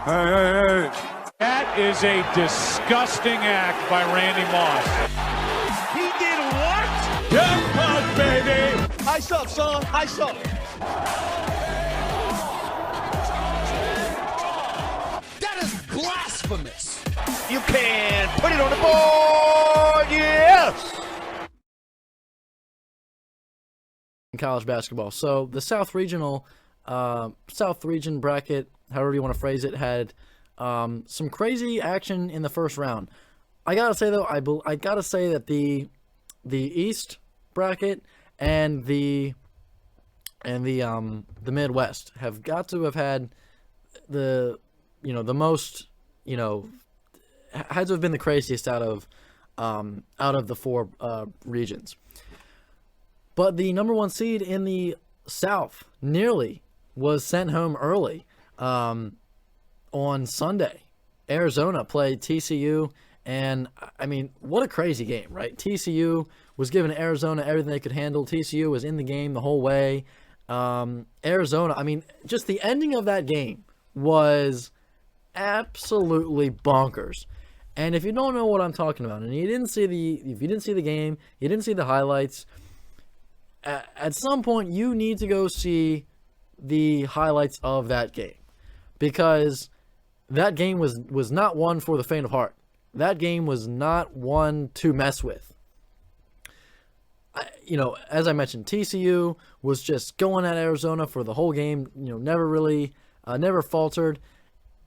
Hey. That is a disgusting act by Randy Moss. He did what? Jackpot, baby! Ice up, son. Ice up. That is blasphemous. You can put it on the board. Yes. In college basketball. So the South Region bracket, however you want to phrase it, had some crazy action in the first round. I gotta say though, I gotta say that the East bracket and the Midwest have got to have had the most, had to have been the craziest out of the four regions. But the number one seed in the South nearly was sent home early on Sunday. Arizona played TCU, and I mean, what a crazy game, right? TCU was giving Arizona everything they could handle. TCU was in the game the whole way. Arizona, I mean, just the ending of that game was absolutely bonkers. And if you don't know what I'm talking about, and if you didn't see the game, you didn't see the highlights, at some point you need to go see the highlights of that game, because that game was not one for the faint of heart. That game was not one to mess with. As I mentioned, TCU was just going at Arizona for the whole game, never faltered.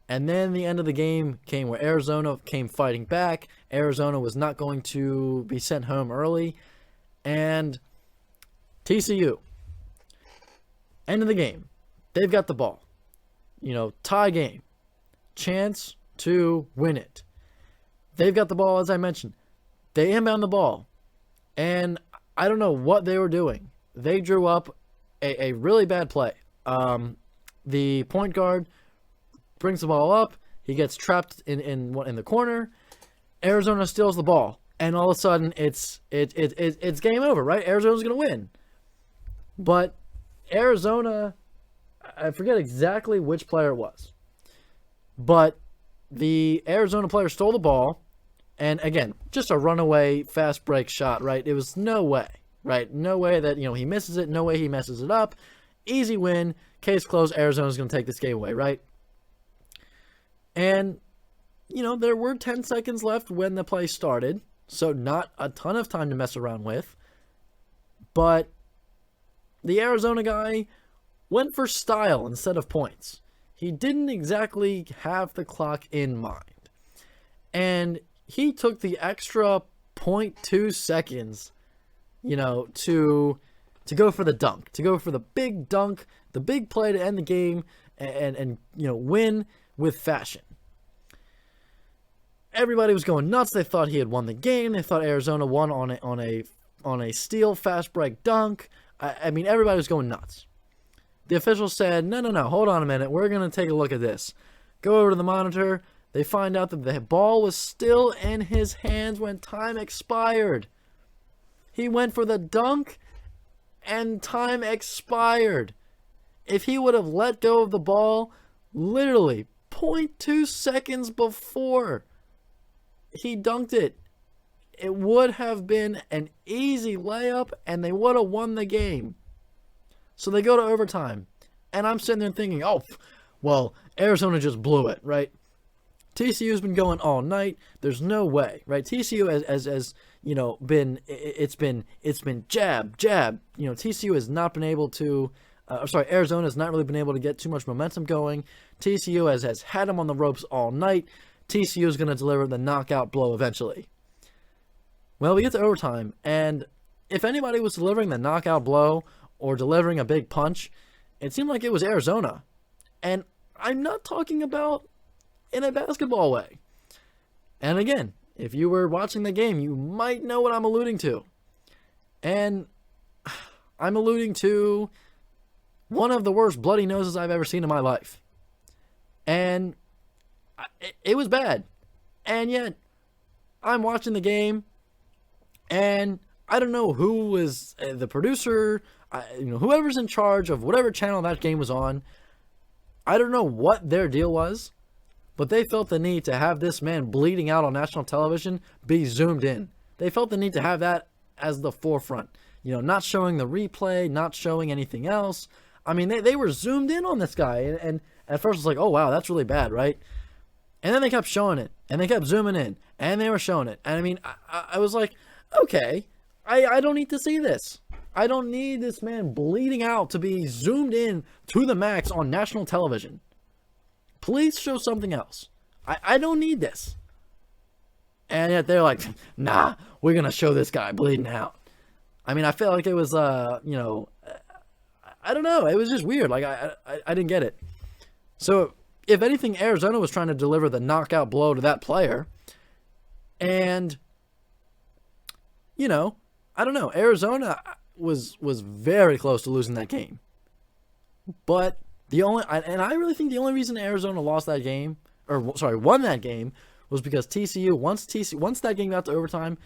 And then the end of the game came where Arizona came fighting back. Arizona was not going to be sent home early. And TCU, end of the game, they've got the ball. Tie game. Chance to win it. They've got the ball, as I mentioned. They inbound the ball. And I don't know what they were doing. They drew up a really bad play. The point guard brings the ball up. He gets trapped in the corner. Arizona steals the ball. And all of a sudden, it's game over, right? Arizona's going to win. But Arizona, I forget exactly which player it was. But the Arizona player stole the ball, and again, just a runaway fast break shot, right? It was no way, right? No way that, he misses it. No way he messes it up. Easy win. Case closed. Arizona's going to take this game away, right? And, there were 10 seconds left when the play started, so not a ton of time to mess around with. But the Arizona guy went for style instead of points. He didn't exactly have the clock in mind. And he took the extra 0.2 seconds, to go for the dunk, to go for the big dunk, the big play to end the game and win with fashion. Everybody was going nuts. They thought he had won the game. They thought Arizona won on a steal fast break dunk. I mean, everybody was going nuts. The officials said, no, hold on a minute. We're going to take a look at this. Go over to the monitor. They find out that the ball was still in his hands when time expired. He went for the dunk, and time expired. If he would have let go of the ball literally 0.2 seconds before he dunked it, it would have been an easy layup, and they would have won the game. So they go to overtime, and I'm sitting there thinking, Arizona just blew it, right? TCU's been going all night. There's no way, right? TCU has been jab. TCU has not been able to. Arizona has not really been able to get too much momentum going. TCU has had them on the ropes all night. TCU is going to deliver the knockout blow eventually. Well, we get to overtime, and if anybody was delivering the knockout blow or delivering a big punch, it seemed like it was Arizona. And I'm not talking about in a basketball way. And again, if you were watching the game, you might know what I'm alluding to. And I'm alluding to one of the worst bloody noses I've ever seen in my life. And it was bad. And yet, I'm watching the game, and I don't know who was the producer, whoever's in charge of whatever channel that game was on. I don't know what their deal was, but they felt the need to have this man bleeding out on national television be zoomed in. They felt the need to have that as the forefront. Not showing the replay, not showing anything else. I mean, they were zoomed in on this guy, and at first it's like, oh, wow, that's really bad, right? And then they kept showing it, and they kept zooming in, and they were showing it. And I mean, I was like, okay, I don't need to see this. I don't need this man bleeding out to be zoomed in to the max on national television. Please show something else. I don't need this. And yet they're like, nah, we're going to show this guy bleeding out. I mean, I felt like it was, I don't know. It was just weird. Like, I didn't get it. So, if anything, Arizona was trying to deliver the knockout blow to that player. And, I don't know. Arizona was very close to losing that game. But I really think the only reason Arizona lost that game, won that game, was because TCU, once that game got to overtime,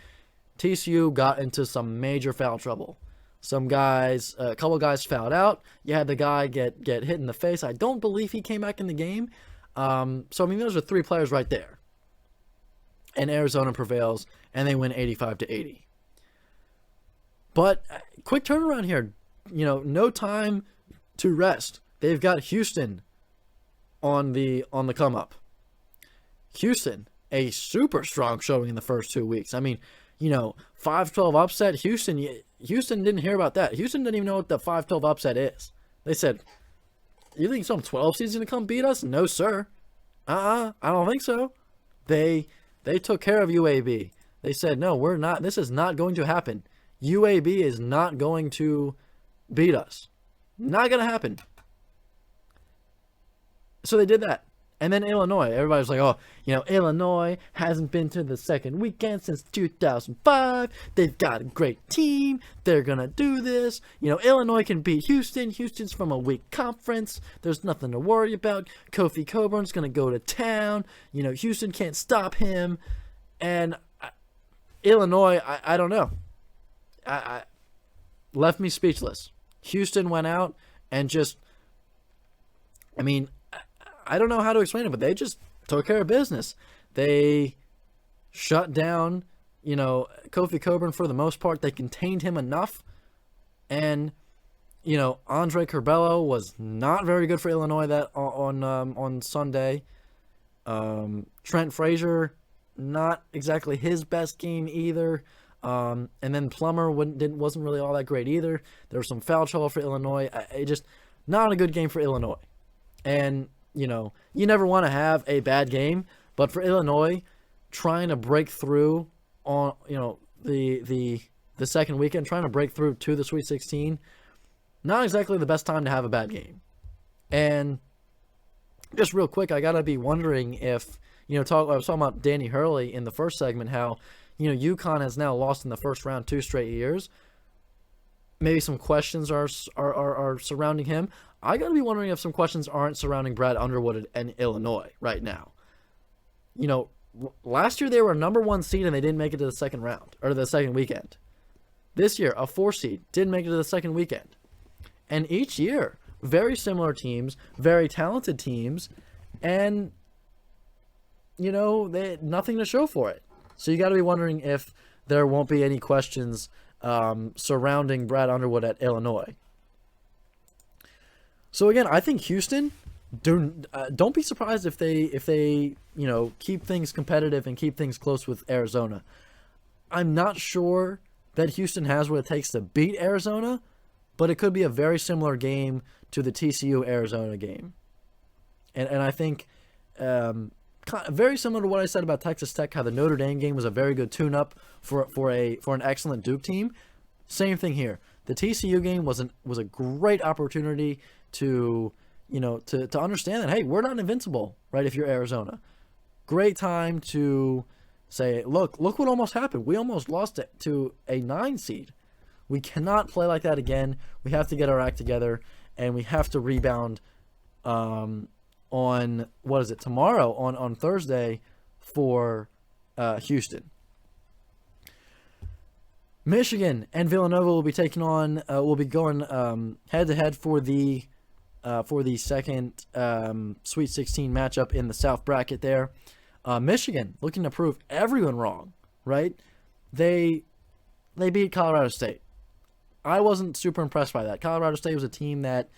TCU got into some major foul trouble. A couple guys fouled out. You had the guy get hit in the face. I don't believe he came back in the game. So, I mean, those are 3 players right there. And Arizona prevails, and they win 85-80. But, quick turnaround here. No time to rest. They've got Houston on the come up. Houston, a super strong showing in the first 2 weeks. I mean, 5-12 upset. Houston didn't hear about that. Houston didn't even know what the 5-12 upset is. They said, you think some 12 seed's going to come beat us? No, sir. I don't think so. They took care of UAB. They said, no, we're not. This is not going to happen. UAB is not going to beat us. Not going to happen. So they did that. And then Illinois, everybody's like, oh, Illinois hasn't been to the second weekend since 2005. They've got a great team. They're going to do this. Illinois can beat Houston. Houston's from a weak conference. There's nothing to worry about. Kofi Coburn's going to go to town. Houston can't stop him. And Illinois, I don't know. I left me speechless. Houston went out and just, I don't know how to explain it, but they just took care of business. They shut down, Kofi Coburn for the most part. They contained him enough. And, Andre Curbelo was not very good for Illinois on Sunday. Trent Frazier, not exactly his best game either. And then Plummer wasn't really all that great either. There was some foul trouble for Illinois. Just not a good game for Illinois. And you never want to have a bad game, but for Illinois, trying to break through on, the second weekend, trying to break through to the Sweet 16, not exactly the best time to have a bad game. And just real quick, I gotta be wondering if, I was talking about Danny Hurley in the first segment, how, UConn has now lost in the first round 2 straight years. Maybe some questions are surrounding him. I got to be wondering if some questions aren't surrounding Brad Underwood and Illinois right now. Last year they were a number 1 seed and they didn't make it to the second round, or the second weekend. This year, a 4 seed didn't make it to the second weekend. And each year, very similar teams, very talented teams, and, they had nothing to show for it. So you got to be wondering if there won't be any questions surrounding Brad Underwood at Illinois. So again, I think Houston, don't be surprised if they keep things competitive and keep things close with Arizona. I'm not sure that Houston has what it takes to beat Arizona, but it could be a very similar game to the TCU Arizona game. And I think very similar to what I said about Texas Tech, how the Notre Dame game was a very good tune-up for an excellent Duke team. Same thing here. The TCU game was a great opportunity to understand that, hey, we're not invincible, right? If you're Arizona, great time to say, look what almost happened. We almost lost it to a 9 seed. We cannot play like that again. We have to get our act together, and we have to rebound on tomorrow on Thursday for Houston. Michigan and Villanova will be taking on will be going head to head for the for the second Sweet 16 matchup in the South bracket there. Michigan looking to prove everyone wrong, right? They beat Colorado State. I wasn't super impressed by that. Colorado State was a team that,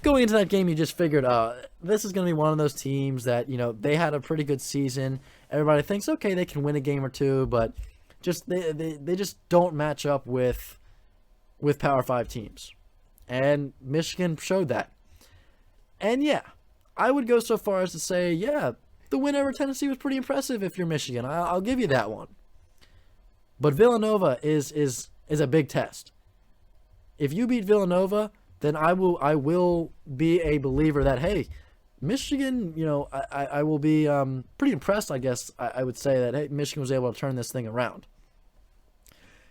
going into that game, you just figured, this is going to be one of those teams that, they had a pretty good season. Everybody thinks, okay, they can win a game or two, but just they just don't match up with Power 5 teams. And Michigan showed that. And yeah, I would go so far as to say, yeah, the win over Tennessee was pretty impressive if you're Michigan. I'll give you that one. But Villanova is a big test. If you beat Villanova, then I will be a believer that, hey, Michigan, I will be pretty impressed, I guess I would say that, hey, Michigan was able to turn this thing around.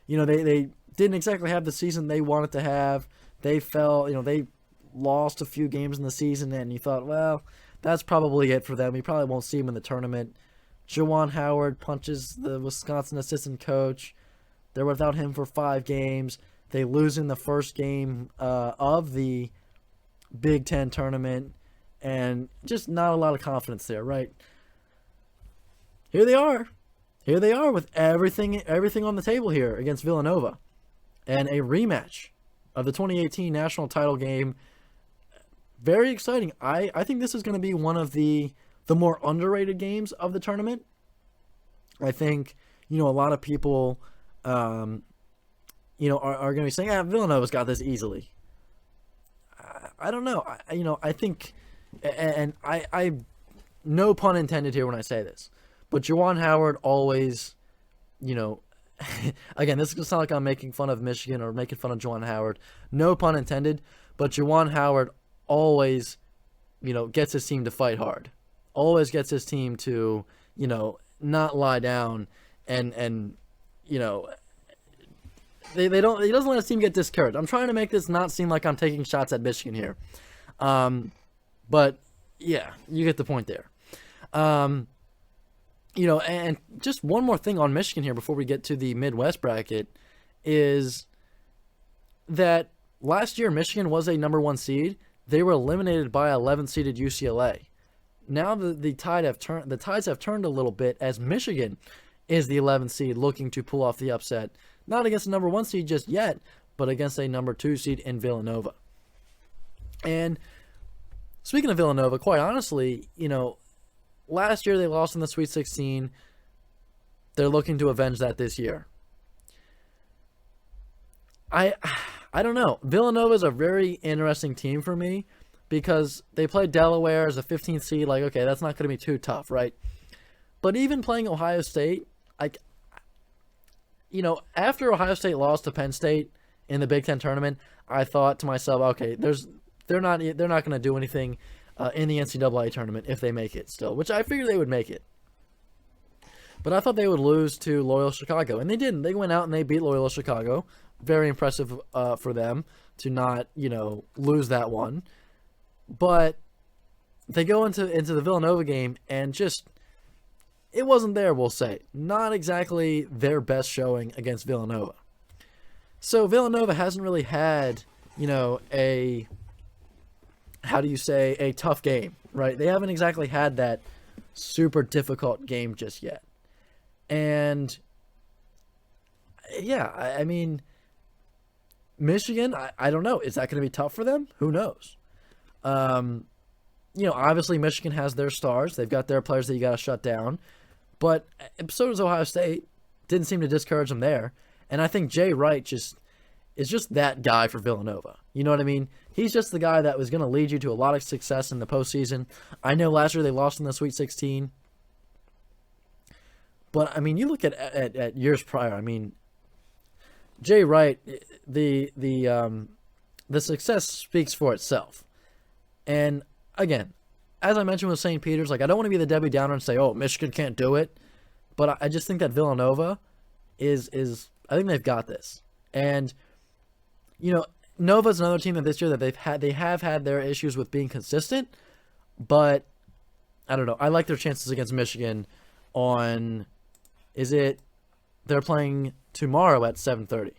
They didn't exactly have the season they wanted to have. They fell, they lost a few games in the season, and you thought, well, that's probably it for them. We probably won't see them in the tournament. Juwan Howard punches the Wisconsin assistant coach. They're without him for 5 games. They lose in the first game of the Big Ten tournament, and just not a lot of confidence there, right? Here they are. Here they are with everything on the table here against Villanova, and a rematch of the 2018 national title game. Very exciting. I think this is going to be one of the more underrated games of the tournament. I think, a lot of people, are going to be saying, Villanova's got this easily. I don't know. I think, and I, no pun intended here when I say this, but Juwan Howard always, again, this is going to sound like I'm making fun of Michigan or making fun of Juwan Howard. No pun intended, but Juwan Howard always, gets his team to fight hard. Always gets his team to, not lie down and he doesn't let his team get discouraged. I'm trying to make this not seem like I'm taking shots at Michigan here. But yeah, you get the point there. And just one more thing on Michigan here before we get to the Midwest bracket is that last year Michigan was a number 1 seed. They were eliminated by 11th seeded UCLA. Now the tides have turned a little bit as Michigan is the 11th seed looking to pull off the upset. Not against the number 1 seed just yet, but against a number 2 seed in Villanova. And speaking of Villanova, quite honestly, last year they lost in the Sweet 16. They're looking to avenge that this year. I don't know. Villanova is a very interesting team for me because they played Delaware as a 15th seed. Like, okay, that's not going to be too tough, right? But even playing Ohio State, after Ohio State lost to Penn State in the Big Ten tournament, I thought to myself, okay, they're not going to do anything in the NCAA tournament if they make it still, which I figured they would make it. But I thought they would lose to Loyola Chicago, and they didn't. They went out and they beat Loyola Chicago. Very impressive for them to not, lose that one. But they go into the Villanova game and just, it wasn't there, we'll say. Not exactly their best showing against Villanova. So Villanova hasn't really had, a tough game, right? They haven't exactly had that super difficult game just yet. And yeah, I mean, Michigan, I don't know. Is that going to be tough for them? Who knows? Obviously Michigan has their stars. They've got their players that you got to shut down. But so does Ohio State. Didn't seem to discourage them there. And I think Jay Wright is just that guy for Villanova. You know what I mean? He's just the guy that was going to lead you to a lot of success in the postseason. I know last year they lost in the Sweet 16. But, I mean, you look at years prior. I mean, Jay Wright, the success speaks for itself. And, again, as I mentioned with St. Peter's, I don't want to be the Debbie Downer and say, oh, Michigan can't do it. But I just think that Villanova is I think they've got this. And, Nova's another team that this year that they have had their issues with being consistent. But, I don't know. I like their chances against Michigan on, they're playing tomorrow at 7:30.